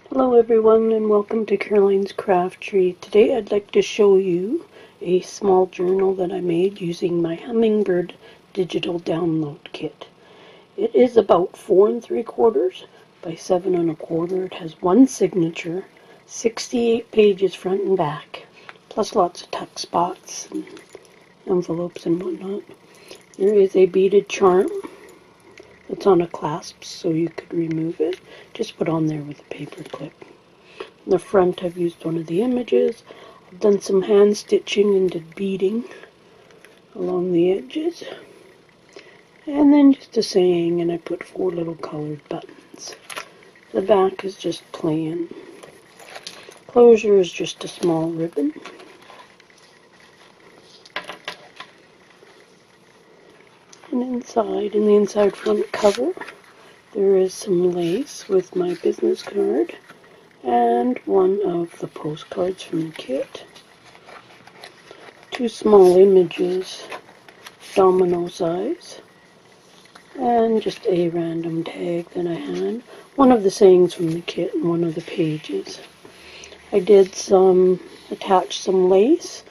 Hello everyone and welcome to Caroline's Craft Tree. Today I'd like to show you a small journal that I made using my Hummingbird digital download kit. It is about 4 3/4 by 7 1/4. It has one signature, 68 pages front and back, plus lots of tuck spots and envelopes and whatnot. There is a beaded charm. It's on a clasp so you could remove it. Just put on there with a paper clip. In the front I've used one of the images. I've done some hand stitching and did beading along the edges. And then just a saying, and I put 4 little colored buttons. The back is just plain. Closure is just a small ribbon. And inside, in the inside front cover, there is some lace with my business card and one of the postcards from the kit. 2 small images, domino size, and just a random tag that I had. One of the sayings from the kit and one of the pages. I did attach some lace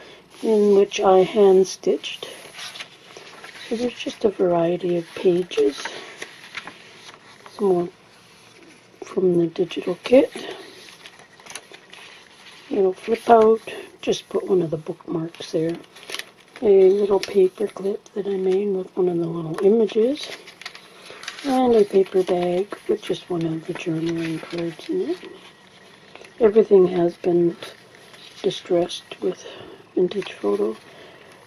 in which I hand stitched. So there's just a variety of pages. Some more from the digital kit. It'll flip out. Just put one of the bookmarks there. A little paper clip that I made with one of the little images. And a paper bag with just one of the journaling cards in it. Everything has been distressed with vintage photo.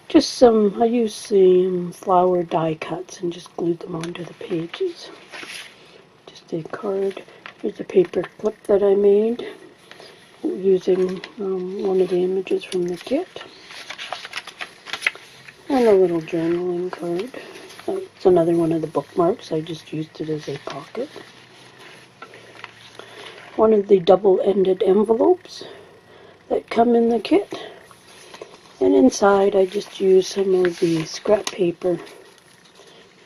Just I used some flower die cuts and just glued them onto the pages. Just a card. Here's a paper clip that I made using one of the images from the kit. And a little journaling card. It's another one of the bookmarks. I just used it as a pocket. One of the double-ended envelopes that come in the kit. And inside I just used some of the scrap paper.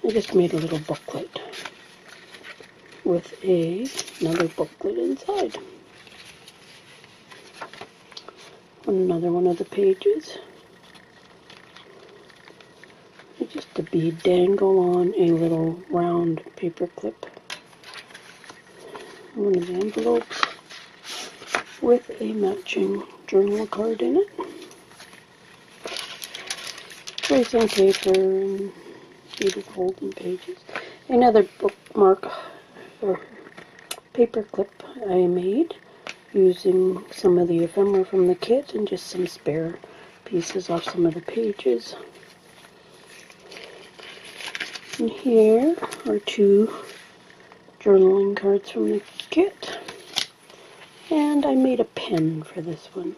I just made a little booklet with another booklet inside. Another one of the pages. Just a bead dangle on a little round paper clip. One of the envelopes with a matching journal card in it. Tracing paper and beaded folding pages. Another bookmark or paper clip I made using some of the ephemera from the kit and just some spare pieces off some of the pages. And here are 2 journaling cards from the kit. And I made a pen for this one.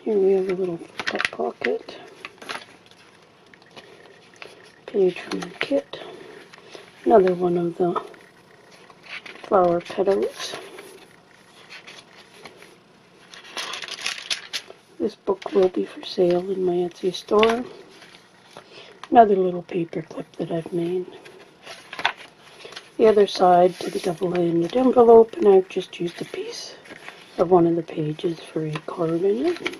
Here we have a little cup pocket. Page from the kit. Another one of the flower cutouts. This book will be for sale in my Etsy store. Another little paper clip that I've made. The other side to the double-ended envelope, and I've just used a piece of one of the pages for a card in it.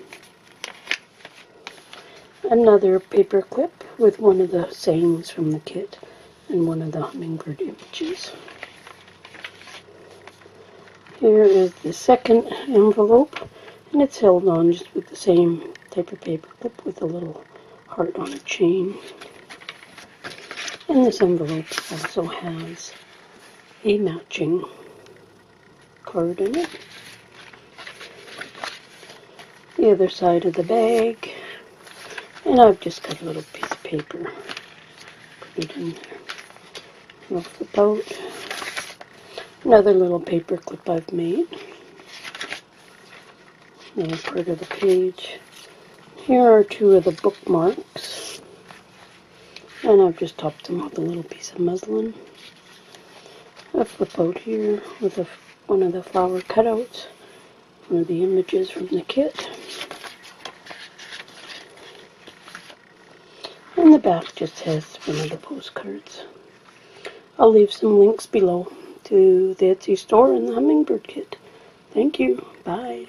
Another paper clip with one of the sayings from the kit and one of the hummingbird images. Here is the second envelope, and it's held on just with the same type of paper clip with a little heart on a chain. And this envelope also has a matching card in it. The other side of the bag. And I've just got a little piece of paper. Put it in there. I'll flip out. Another little paper clip I've made. Another part of the page. Here are 2 of the bookmarks. And I've just topped them with a little piece of muslin. A flip out here with one of the flower cutouts. One of the images from the kit. And the back just has one of the postcards. I'll leave some links below to the Etsy store and the Hummingbird kit. Thank you. Bye.